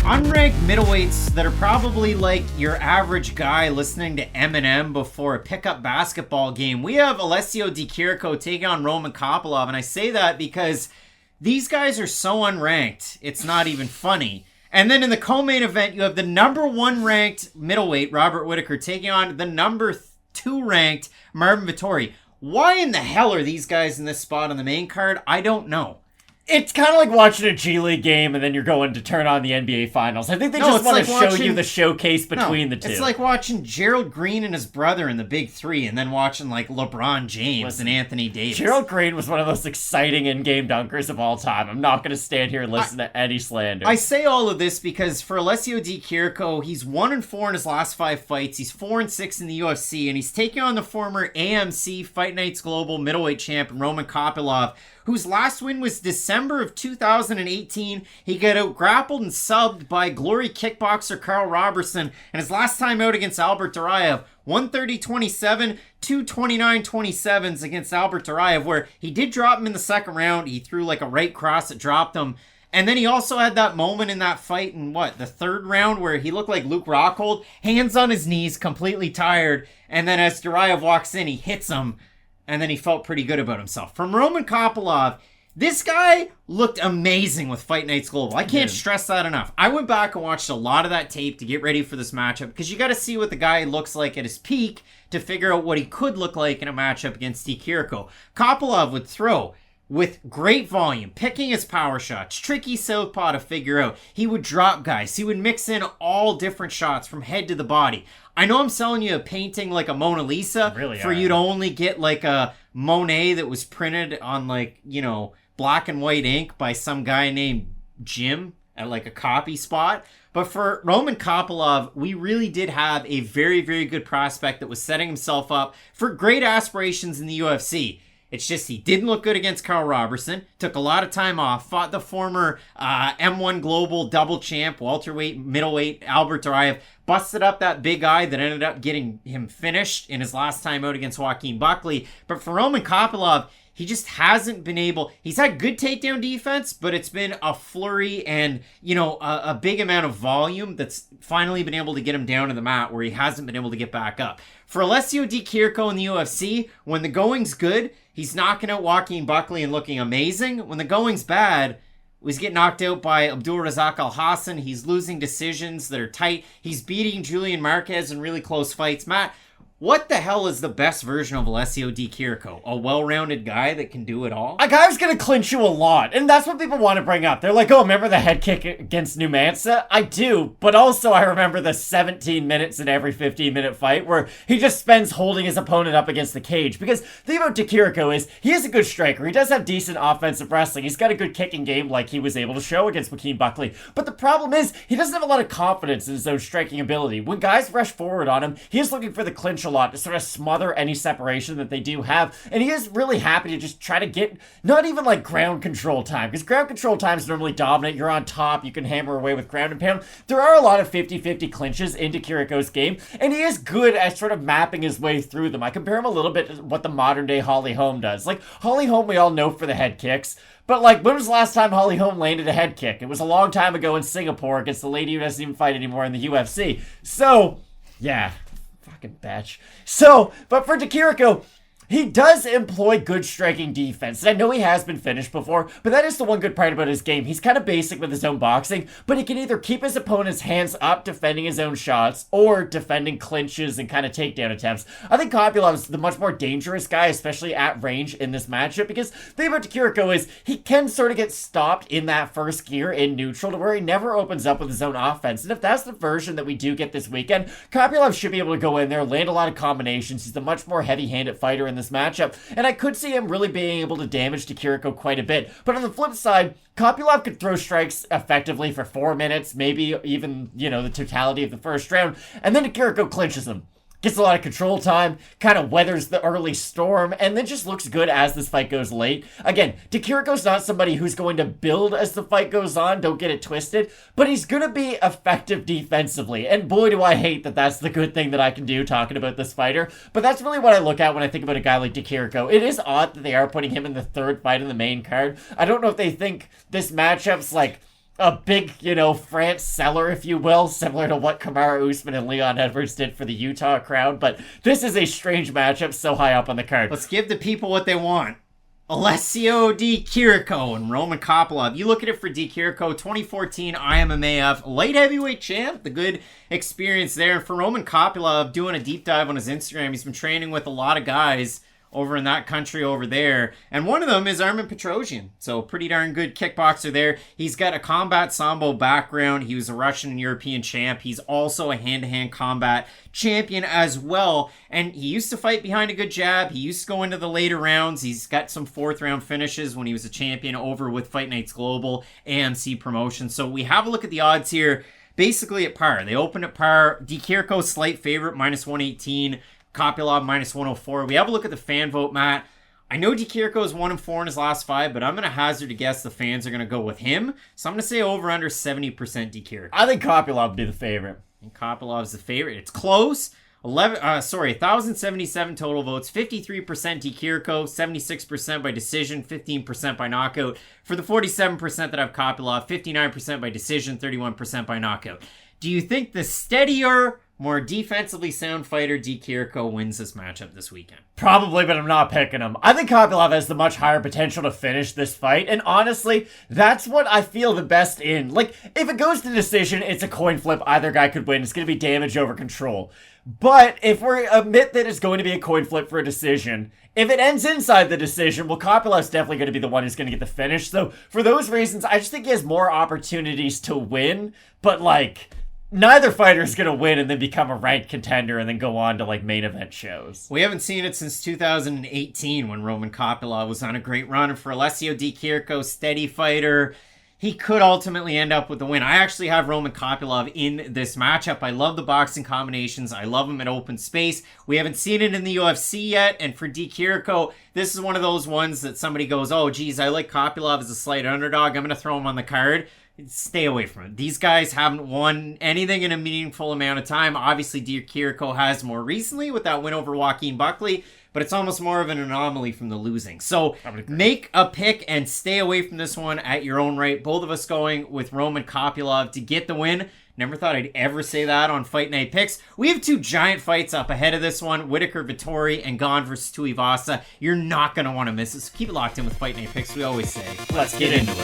unranked middleweights that are probably like your average guy listening to Eminem before a pickup basketball game. We have Alessio Di Chirico taking on Roman Kopylov, and I say that because these guys are so unranked, it's not even funny. And then in the co-main event, you have the number 1 ranked middleweight, Robert Whittaker, taking on the number 2 ranked Marvin Vettori. Why in the hell are these guys in this spot on the main card? I don't know. It's kind of like watching a G League game and then you're going to turn on the NBA Finals. I think they just want to show you the showcase between the two. It's like watching Gerald Green and his brother in the Big Three and then watching like LeBron James and Anthony Davis. Gerald Green was one of the most exciting in-game dunkers of all time. I'm not going to stand here and listen to any slander. I say all of this because for Alessio Di Chirico, he's 1-4 in his last 5 fights. He's 4-6 in the UFC, and he's taking on the former AMC Fight Nights Global middleweight champion Roman Kopylov, whose last win was December of 2018. He got out grappled and subbed by glory kickboxer Carl Robertson, and his last time out against Albert Duraev, 130-27, 229-27s against Albert Duraev, where he did drop him in the second round. He threw like a right cross that dropped him. And then he also had that moment in that fight in the third round where he looked like Luke Rockhold, hands on his knees, completely tired. And then as Duraev walks in, he hits him. And then he felt pretty good about himself. From Roman Kopylov, this guy looked amazing with Fight Nights Global. I can't stress that enough. I went back and watched a lot of that tape to get ready for this matchup because you got to see what the guy looks like at his peak to figure out what he could look like in a matchup against Di Chirico. Kopylov would throw with great volume, picking his power shots, tricky southpaw to figure out. He would drop guys. He would mix in all different shots from head to the body. I know I'm selling you a painting like a Mona Lisa for you to only get like a Monet that was printed on black and white ink by some guy named Jim at like a copy spot. But for Roman Kopylov, we really did have a very, very good prospect that was setting himself up for great aspirations in the UFC. It's just he didn't look good against Carl Robertson, took a lot of time off, fought the former M1 Global double champ, welterweight, middleweight, Albert Duraev, busted up that big eye that ended up getting him finished in his last time out against Joaquin Buckley. But for Roman Kopylov, he just hasn't been able... He's had good takedown defense, but it's been a flurry and, a big amount of volume that's finally been able to get him down to the mat where he hasn't been able to get back up. For Alessio Di Chirico in the UFC, when the going's good, he's knocking out Joaquin Buckley and looking amazing. When the going's bad, he's getting knocked out by Abdulrazak Alhassan. He's losing decisions that are tight. He's beating Julian Marquez in really close fights. Matt, what the hell is the best version of Alessio Di Chirico? A well-rounded guy that can do it all? A guy who's going to clinch you a lot. And that's what people want to bring up. They're like, oh, remember the head kick against Numansa? I do. But also I remember the 17 minutes in every 15-minute fight where he just spends holding his opponent up against the cage. Because the thing about Di Chirico is he is a good striker. He does have decent offensive wrestling. He's got a good kicking game like he was able to show against Joaquin Buckley. But the problem is he doesn't have a lot of confidence in his own striking ability. When guys rush forward on him, he is looking for the clinch a lot to sort of smother any separation that they do have. And he is really happy to just try to get not even like ground control time, because ground control time is normally dominant. You're on top, you can hammer away with ground and pound. There are a lot of 50-50 clinches in Di Chirico's game, and he is good at sort of mapping his way through them. I compare him a little bit to what the modern day Holly Holm does. Like Holly Holm we all know for the head kicks, but when was the last time Holly Holm landed a head kick? It was a long time ago in Singapore against the lady who doesn't even fight anymore in the UFC. So, yeah. Fucking bitch. So, but for Di Chirico, he does employ good striking defense. And I know he has been finished before, but that is the one good part about his game. He's kind of basic with his own boxing, but he can either keep his opponent's hands up defending his own shots or defending clinches and kind of takedown attempts. I think Kopylov is the much more dangerous guy, especially at range in this matchup, because the thing about Di Chirico is he can sort of get stopped in that first gear in neutral to where he never opens up with his own offense. And if that's the version that we do get this weekend, Kopylov should be able to go in there, land a lot of combinations. He's a much more heavy-handed fighter in this matchup, and I could see him really being able to damage Di Chirico quite a bit. But on the flip side, Kopylov could throw strikes effectively for 4 minutes, maybe even, the totality of the first round, and then Di Chirico clinches him. Gets a lot of control time, kind of weathers the early storm, and then just looks good as this fight goes late. Again, Di Chirico's not somebody who's going to build as the fight goes on, don't get it twisted, but he's going to be effective defensively, and boy do I hate that that's the good thing that I can do talking about this fighter, but that's really what I look at when I think about a guy like Di Chirico. It is odd that they are putting him in the third fight in the main card. I don't know if they think this matchup's a big, France seller, if you will, similar to what Kamaru Usman and Leon Edwards did for the Utah crowd. But this is a strange matchup so high up on the card. Let's give the people what they want. Alessio Di Chirico and Roman Kopylov. You look at it for Di Chirico, 2014 IMMAF light heavyweight champ. The good experience there. And for Roman Kopylov, doing a deep dive on his Instagram, he's been training with a lot of guys over in that country over there. And one of them is Armen Petrosian. So pretty darn good kickboxer there. He's got a combat sambo background. He was a Russian and European champ. He's also a hand-to-hand combat champion as well. And he used to fight behind a good jab. He used to go into the later rounds. He's got some fourth round finishes when he was a champion over with Fight Nights Global, AMC promotion. So we have a look at the odds here. Basically at par. They open at par. Di Chirico slight favorite, minus 118. Kopylov minus 104. We have a look at the fan vote, Matt. I know Di Chirico is 1-4 in his last 5, but I'm going to hazard a guess the fans are going to go with him. So I'm going to say over under 70% Di Chirico. I think Kopylov would be the favorite. And Kopylov's the favorite. It's close. 1,077 total votes. 53% Di Chirico, 76% by decision, 15% by knockout. For the 47% that have Kopylov, 59% by decision, 31% by knockout. Do you think the steadier, more defensively sound fighter Di Chirico wins this matchup this weekend? Probably, but I'm not picking him. I think Kopylov has the much higher potential to finish this fight, and honestly, that's what I feel the best in. Like, if it goes to decision, it's a coin flip. Either guy could win. It's going to be damage over control. But if we admit that it's going to be a coin flip for a decision, if it ends inside the decision, well, Kopylov's definitely going to be the one who's going to get the finish. So for those reasons, I just think he has more opportunities to win, but neither fighter is going to win and then become a ranked contender and then go on to main event shows. We haven't seen it since 2018 when Roman Kopylov was on a great run. And for Alessio Di Chirico, steady fighter, he could ultimately end up with the win. I actually have Roman Kopylov in this matchup. I love the boxing combinations. I love him at open space. We haven't seen it in the UFC yet. And for Di Chirico, this is one of those ones that somebody goes, oh, geez, I like Kopylov as a slight underdog. I'm going to throw him on the card. Stay away from it. These guys haven't won anything in a meaningful amount of time. Obviously, Di Chirico has more recently with that win over Joaquin Buckley, but it's almost more of an anomaly from the losing. So make a pick and stay away from this one at your own right. Both of us going with Roman Kopylov to get the win. Never thought I'd ever say that on Fight Night Picks. We have two giant fights up ahead of this one. Whittaker, Vettori, and Gane versus Tuivasa. You're not going to want to miss it. So keep it locked in with Fight Night Picks. We always say, let's get into it.